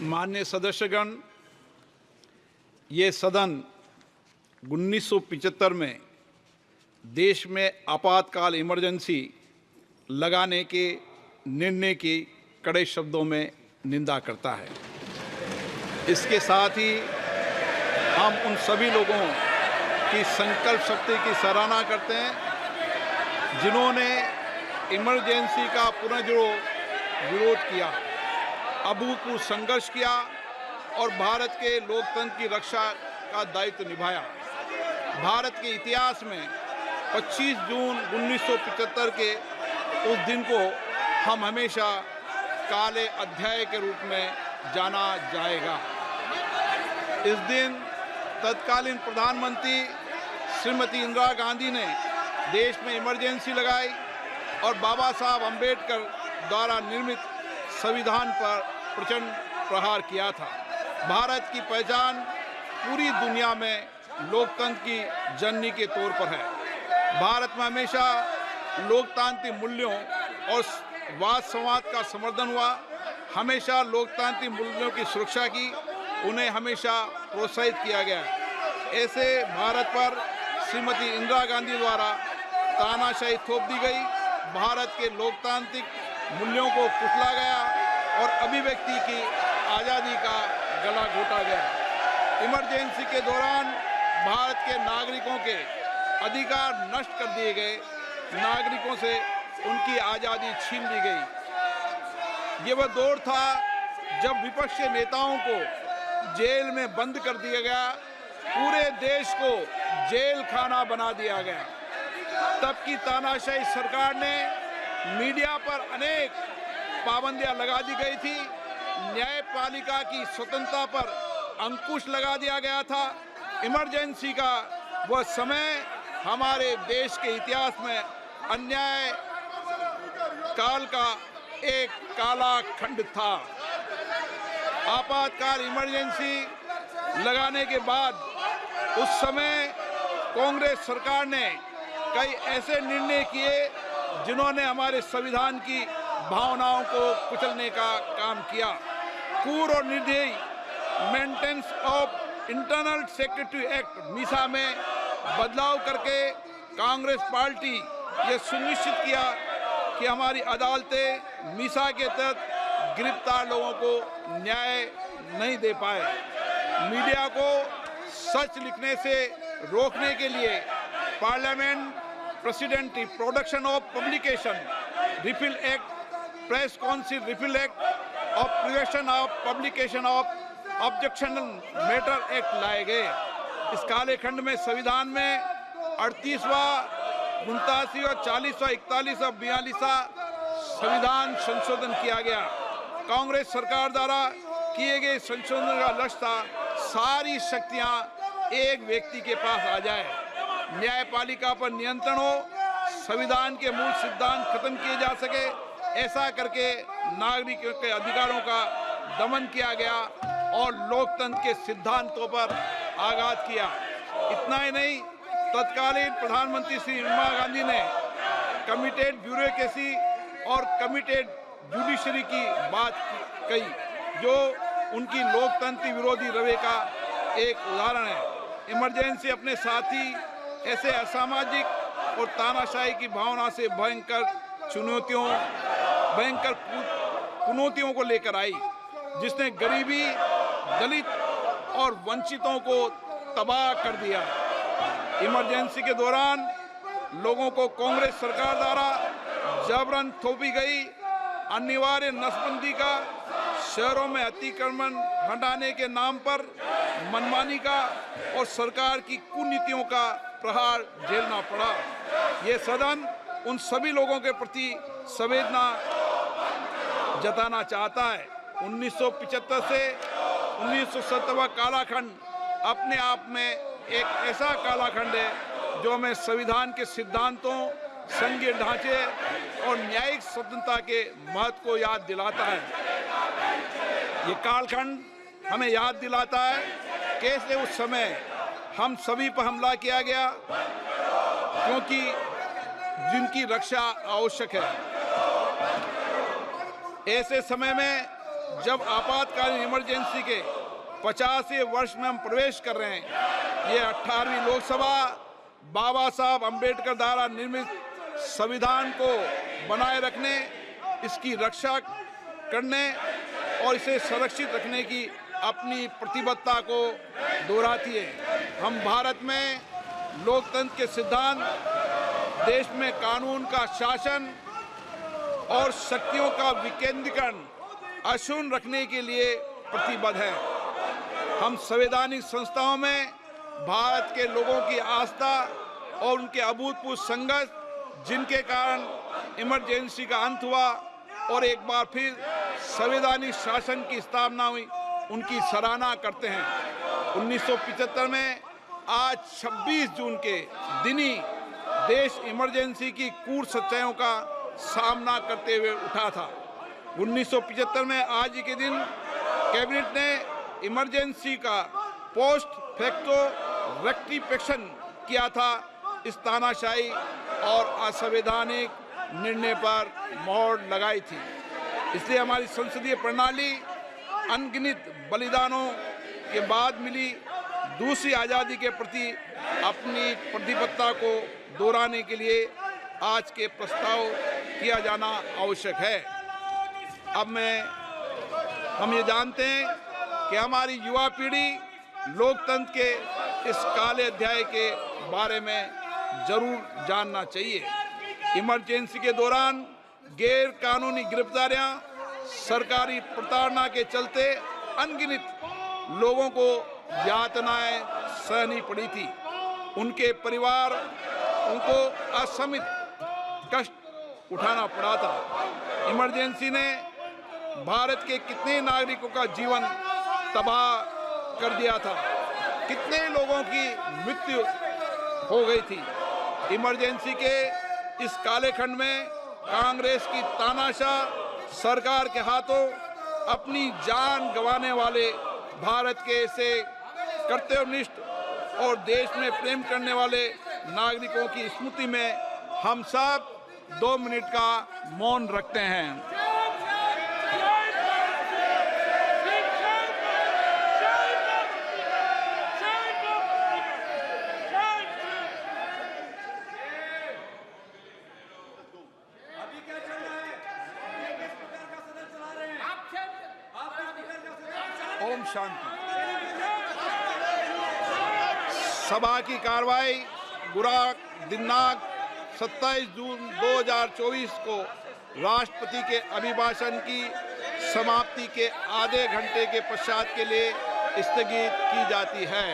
माननीय सदस्यगण, ये सदन 1975 में देश में आपातकाल इमरजेंसी लगाने के निर्णय की कड़े शब्दों में निंदा करता है। इसके साथ ही हम उन सभी लोगों की संकल्प शक्ति की सराहना करते हैं जिन्होंने इमरजेंसी का पुनर्विरोध विरोध किया, अभूतपूर्व संघर्ष किया और भारत के लोकतंत्र की रक्षा का दायित्व निभाया। भारत के इतिहास में 25 जून 1975 के उस दिन को हम हमेशा काले अध्याय के रूप में जाना जाएगा। इस दिन तत्कालीन प्रधानमंत्री श्रीमती इंदिरा गांधी ने देश में इमरजेंसी लगाई और बाबा साहब अम्बेडकर द्वारा निर्मित संविधान पर प्रचंड प्रहार किया था। भारत की पहचान पूरी दुनिया में लोकतंत्र की जननी के तौर पर है। भारत में हमेशा लोकतांत्रिक मूल्यों और वाद संवाद का समर्थन हुआ, हमेशा लोकतांत्रिक मूल्यों की सुरक्षा की, उन्हें हमेशा प्रोत्साहित किया गया। ऐसे भारत पर श्रीमती इंदिरा गांधी द्वारा तानाशाही थोप दी गई, भारत के लोकतांत्रिक मूल्यों को कुचला गया और अभिव्यक्ति की आज़ादी का गला घोटा गया। इमरजेंसी के दौरान भारत के नागरिकों के अधिकार नष्ट कर दिए गए, नागरिकों से उनकी आज़ादी छीन ली गई। ये वह दौर था जब विपक्ष के नेताओं को जेल में बंद कर दिया गया, पूरे देश को जेल खाना बना दिया गया। तब की तानाशाही सरकार ने मीडिया पर अनेक पाबंदियां लगा दी गई थी, न्यायपालिका की स्वतंत्रता पर अंकुश लगा दिया गया था। इमरजेंसी का वह समय हमारे देश के इतिहास में अन्याय काल का एक काला खंड था। आपातकाल इमरजेंसी लगाने के बाद उस समय कांग्रेस सरकार ने कई ऐसे निर्णय किए जिन्होंने हमारे संविधान की भावनाओं को कुचलने का काम किया। पूर्व और निर्दयी maintenance of internal secretary act Misa में बदलाव करके कांग्रेस पार्टी ये सुनिश्चित किया कि हमारी अदालतें मीसा के तहत गिरफ्तार लोगों को न्याय नहीं दे पाए। मीडिया को सच लिखने से रोकने के लिए parliament president production of publication refill act, press council refill act और prevention of publication of objectionable matter act लाए गए। इस काले खंड में संविधान में 38वां, 89वां, 40वां, 41वां, 42वां संविधान संशोधन किया गया। कांग्रेस सरकार द्वारा किए गए संशोधन का लक्ष्य था सारी शक्तियां एक व्यक्ति के पास आ जाए, न्यायपालिका पर नियंत्रण हो, संविधान के मूल सिद्धांत खत्म किए जा सके। ऐसा करके नागरिकों के अधिकारों का दमन किया गया और लोकतंत्र के सिद्धांतों पर आघात किया। इतना ही नहीं, तत्कालीन प्रधानमंत्री श्री इंदिरा गांधी ने कमिटेड ब्यूरोक्रेसी और कमिटेड जुडिशरी की बात कही, जो उनकी लोकतंत्र विरोधी रवैये का एक उदाहरण है। इमरजेंसी अपने साथ ही ऐसे असामाजिक और तानाशाही की भावना से भयंकर चुनौतियों को लेकर आई, जिसने गरीबी, दलित और वंचितों को तबाह कर दिया। इमरजेंसी के दौरान लोगों को कांग्रेस सरकार द्वारा जबरन थोपी गई अनिवार्य नसबंदी का, शहरों में अतिक्रमण हटाने के नाम पर मनमानी का और सरकार की कुनीतियों का प्रहार झेलना पड़ा। ये सदन उन सभी लोगों के प्रति संवेदना जताना चाहता है। 1975 से 1970 कालाखंड अपने आप में एक ऐसा कालाखंड है जो हमें संविधान के सिद्धांतों, संघीय ढांचे और न्यायिक स्वतंत्रता के महत्व को याद दिलाता है। ये कालखंड हमें याद दिलाता है कैसे उस समय हम सभी पर हमला किया गया, क्योंकि जिनकी रक्षा आवश्यक है। ऐसे समय में जब आपातकालीन इमरजेंसी के 50वें वर्ष में हम प्रवेश कर रहे हैं, ये 18वीं लोकसभा बाबा साहब अंबेडकर द्वारा निर्मित संविधान को बनाए रखने, इसकी रक्षा करने और इसे संरक्षित रखने की अपनी प्रतिबद्धता को दोहराती है। हम भारत में लोकतंत्र के सिद्धांत, देश में कानून का शासन और शक्तियों का विकेंद्रीकरण अक्षुण्ण रखने के लिए प्रतिबद्ध हैं। हम संवैधानिक संस्थाओं में भारत के लोगों की आस्था और उनके अभूतपूर्व संघर्ष, जिनके कारण इमरजेंसी का अंत हुआ और एक बार फिर संवैधानिक शासन की स्थापना हुई, उनकी सराहना करते हैं। 1975 में आज 26 जून के दिन ही देश इमरजेंसी की कूट सच्चाइयों का सामना करते हुए उठा था। 1975 में आज ही के दिन कैबिनेट ने इमरजेंसी का पोस्ट फैक्टो रेक्टिफिकेशन किया था। इस तानाशाही और असंवैधानिक निर्णय पर मोहर लगाई थी। इसलिए हमारी संसदीय प्रणाली अनगिनत बलिदानों के बाद मिली दूसरी आज़ादी के प्रति अपनी प्रतिबद्धता को दोहराने के लिए आज के प्रस्ताव किया जाना आवश्यक है। अब हम ये जानते हैं कि हमारी युवा पीढ़ी लोकतंत्र के इस काले अध्याय के बारे में जरूर जानना चाहिए। इमरजेंसी के दौरान गैर कानूनी गिरफ्तारियां, सरकारी प्रताड़ना के चलते अनगिनत लोगों को यातनाएं सहनी पड़ी थी। उनके परिवार उनको असमित कष्ट उठाना पड़ा था। इमरजेंसी ने भारत के कितने नागरिकों का जीवन तबाह कर दिया था, कितने लोगों की मृत्यु हो गई थी। इमरजेंसी के इस काले खंड में कांग्रेस की तानाशाह सरकार के हाथों अपनी जान गंवाने वाले भारत के ऐसे कर्तव्यनिष्ठ और देश में प्रेम करने वाले नागरिकों की स्मृति में हम सब 2 मिनट का मौन रखते हैं। ओम शांति। सभा की कार्रवाई दिनांक 27 जून 2024 को राष्ट्रपति के अभिभाषण की समाप्ति के आधे घंटे के पश्चात के लिए स्थगित की जाती है।